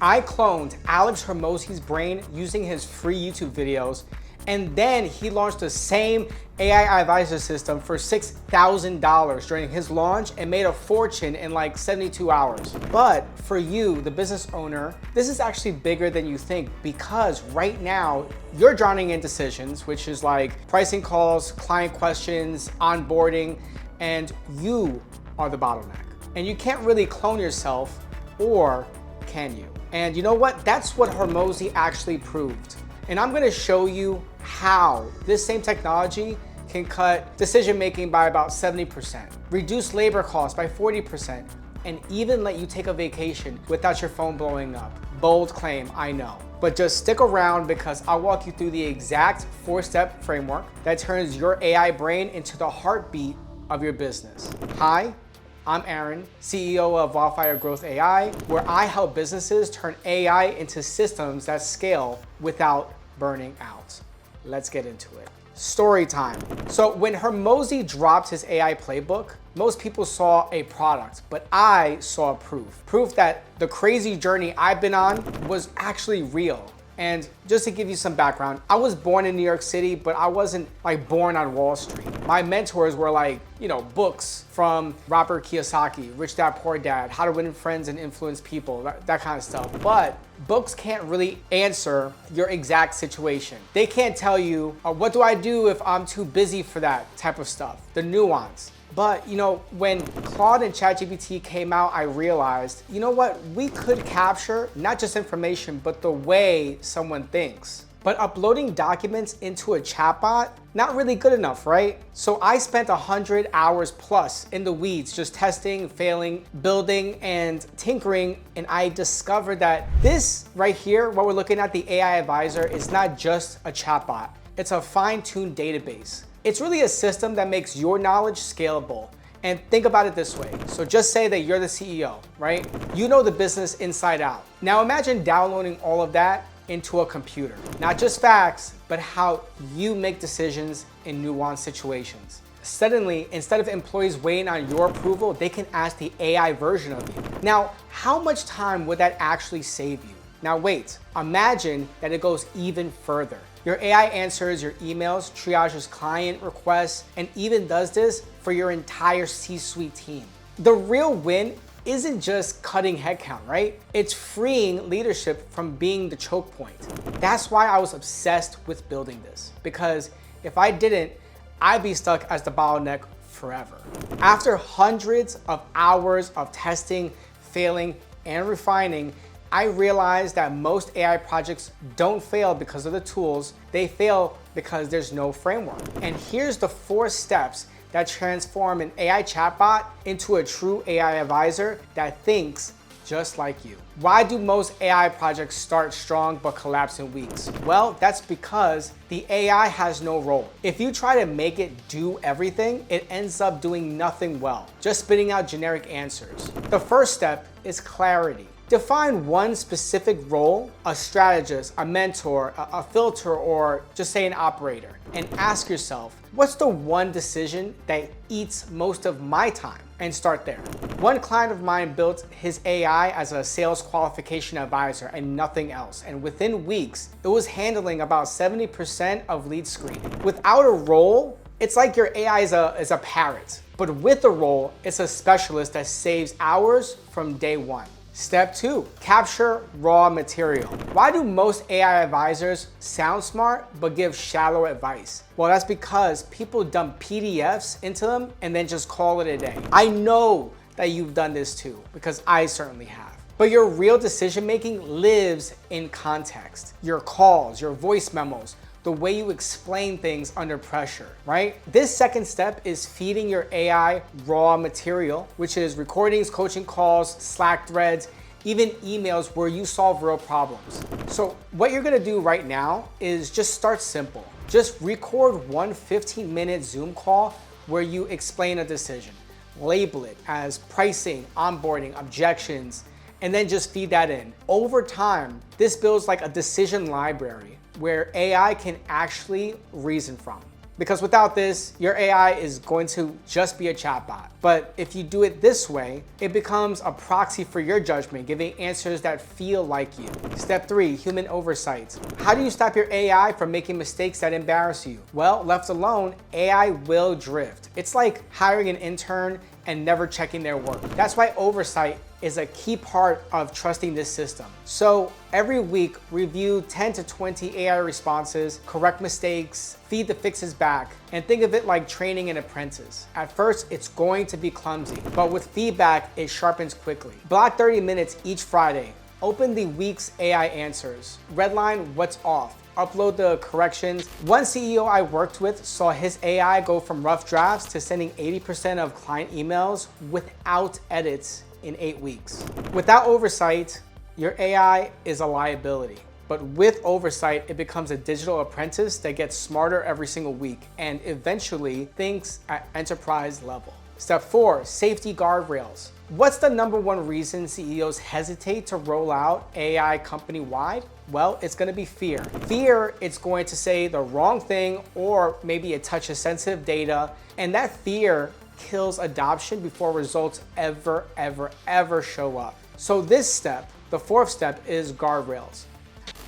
I cloned Alex Hormozi's brain using his free YouTube videos, and then he launched the same AI advisor system for $6,000 during his launch and made a fortune in like 72 hours. But for you, the business owner, this is actually bigger than you think, because right now you're drowning in decisions, which is like pricing calls, client questions, onboarding, and you are the bottleneck. And you can't really clone yourself, or can you? And you know what? That's what Hormozi actually proved. And I'm gonna show you how this same technology can cut decision-making by about 70%, reduce labor costs by 40%, and even let you take a vacation without your phone blowing up. Bold claim, I know. But just stick around, because I'll walk you through the exact 4-step framework that turns your AI brain into the heartbeat of your business. Hi, I'm Aaron, CEO of Wildfire Growth AI, where I help businesses turn AI into systems that scale without burning out. Let's get into it. Story time. So when Hormozi dropped his AI playbook, most people saw a product, but I saw proof. Proof that the crazy journey I've been on was actually real. And just to give you some background, I was born in New York City, but I wasn't like born on Wall Street. My mentors were like, books from Robert Kiyosaki, Rich Dad Poor Dad, How to Win Friends and Influence People, that kind of stuff. But books can't really answer your exact situation. They can't tell you, what do I do if I'm too busy for that type of stuff, the nuance. But when Claude and ChatGPT came out, I realized, what? We could capture not just information, but the way someone thinks. But uploading documents into a chatbot, not really good enough, right? So I spent 100 hours plus in the weeds, just testing, failing, building, and tinkering. And I discovered that this right here, what we're looking at, the AI advisor, is not just a chatbot. It's a fine-tuned database. It's really a system that makes your knowledge scalable. And think about it this way. So just say that you're the CEO, right? You know the business inside out. Now imagine downloading all of that into a computer. Not just facts, but how you make decisions in nuanced situations. Suddenly, instead of employees waiting on your approval, they can ask the AI version of you. Now, how much time would that actually save you? Now wait, imagine that it goes even further. Your AI answers your emails, triages client requests, and even does this for your entire C-suite team. The real win isn't just cutting headcount, right? It's freeing leadership from being the choke point. That's why I was obsessed with building this, because if I didn't, I'd be stuck as the bottleneck forever. After hundreds of hours of testing, failing, and refining, I realized that most AI projects don't fail because of the tools, they fail because there's no framework. And here's the 4 steps that transform an AI chatbot into a true AI advisor that thinks just like you. Why do most AI projects start strong but collapse in weeks? Well, that's because the AI has no role. If you try to make it do everything, it ends up doing nothing well, just spitting out generic answers. The first step is clarity. Define one specific role, a strategist, a mentor, a filter, or just say an operator, and ask yourself, what's the one decision that eats most of my time? And start there. One client of mine built his AI as a sales qualification advisor and nothing else. And within weeks, it was handling about 70% of lead screening. Without a role, it's like your AI is a parrot. But with a role, it's a specialist that saves hours from day one. Step 2, capture raw material. Why do most AI advisors sound smart but give shallow advice? Well, that's because people dump PDFs into them and then just call it a day. I know that you've done this too, because I certainly have. But your real decision making lives in context. Your calls, your voice memos, the way you explain things under pressure, right? This second step is feeding your AI raw material, which is recordings, coaching calls, Slack threads, even emails where you solve real problems. So what you're gonna do right now is just start simple. Just record one 15-minute Zoom call where you explain a decision. Label it as pricing, onboarding, objections, and then just feed that in. Over time, this builds like a decision library where AI can actually reason from. Because without this, your AI is going to just be a chatbot. But if you do it this way, it becomes a proxy for your judgment, giving answers that feel like you. Step 3, human oversight. How do you stop your AI from making mistakes that embarrass you? Well, left alone, AI will drift. It's like hiring an intern and never checking their work. That's why oversight is a key part of trusting this system. So every week, review 10 to 20 AI responses, correct mistakes, feed the fixes back, and think of it like training an apprentice. At first, it's going to be clumsy, but with feedback, it sharpens quickly. Block 30 minutes each Friday. Open the week's AI answers. Redline what's off. Upload the corrections. One CEO I worked with saw his AI go from rough drafts to sending 80% of client emails without edits in 8 weeks. Without oversight, your AI is a liability. But with oversight, it becomes a digital apprentice that gets smarter every single week and eventually thinks at enterprise level. Step 4, safety guardrails. What's the #1 reason CEOs hesitate to roll out AI company-wide? Well, it's gonna be fear. Fear, it's going to say the wrong thing or maybe a touch of sensitive data, and that fear kills adoption before results ever show up. So this step, the 4th step, is guardrails.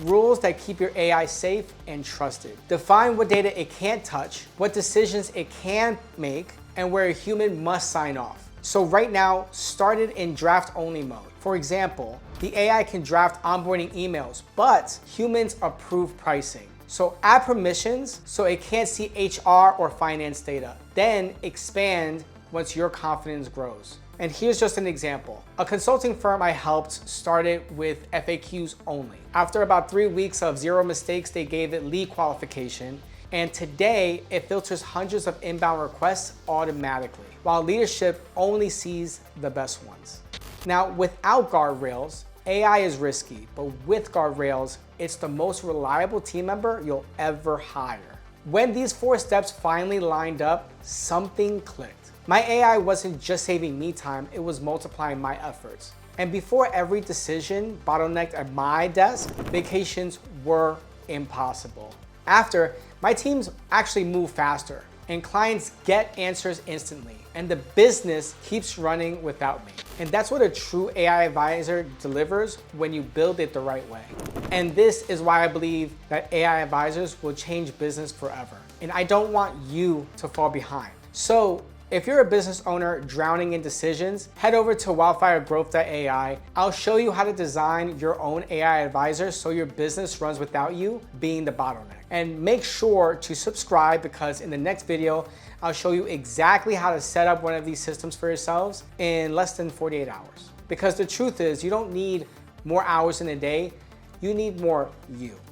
Rules that keep your AI safe and trusted. Define what data it can't touch, what decisions it can make, and where a human must sign off. So right now, start it in draft only mode. For example, the AI can draft onboarding emails, but humans approve pricing. So add permissions so it can't see HR or finance data. Then expand once your confidence grows. And here's just an example. A consulting firm I helped started with FAQs only. After about 3 weeks of 0 mistakes, they gave it lead qualification. And today, it filters hundreds of inbound requests automatically, while leadership only sees the best ones. Now, without guardrails, AI is risky, but with guardrails, it's the most reliable team member you'll ever hire. When these 4 steps finally lined up, something clicked. My AI wasn't just saving me time, it was multiplying my efforts. And before every decision bottlenecked at my desk, vacations were impossible. After, my teams actually move faster and clients get answers instantly and the business keeps running without me. And that's what a true AI advisor delivers when you build it the right way. And this is why I believe that AI advisors will change business forever. And I don't want you to fall behind. So if you're a business owner drowning in decisions, head over to wildfiregrowth.ai. I'll show you how to design your own AI advisor so your business runs without you being the bottleneck. And make sure to subscribe because in the next video, I'll show you exactly how to set up one of these systems for yourselves in less than 48 hours. Because the truth is, you don't need more hours in a day, you need more you.